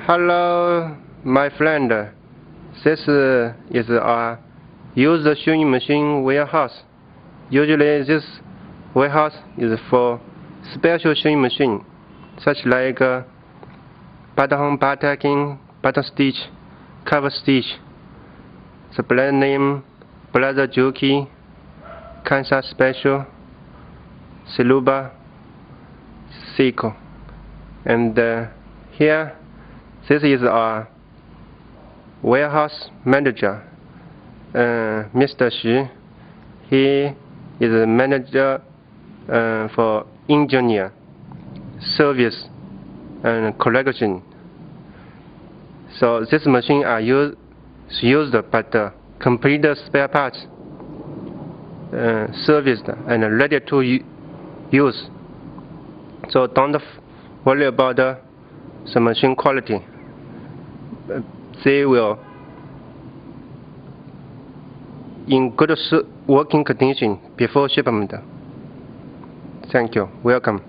Hello, my friend. This is a used sewing machine warehouse. Usually this warehouse is for special sewing machine, such like buttonhole, buttoning, button stitch, cover stitch. The brand name Brother Juki, Kansas Special, Siluba, Seiko. And here, this is our warehouse manager, Mr. Xu. He is a manager for engineer, service, and collection. So this machine are used, but complete spare parts, serviced and ready to use. So don't worry about the machine quality. They will in good working condition before shipment. Thank you. Welcome.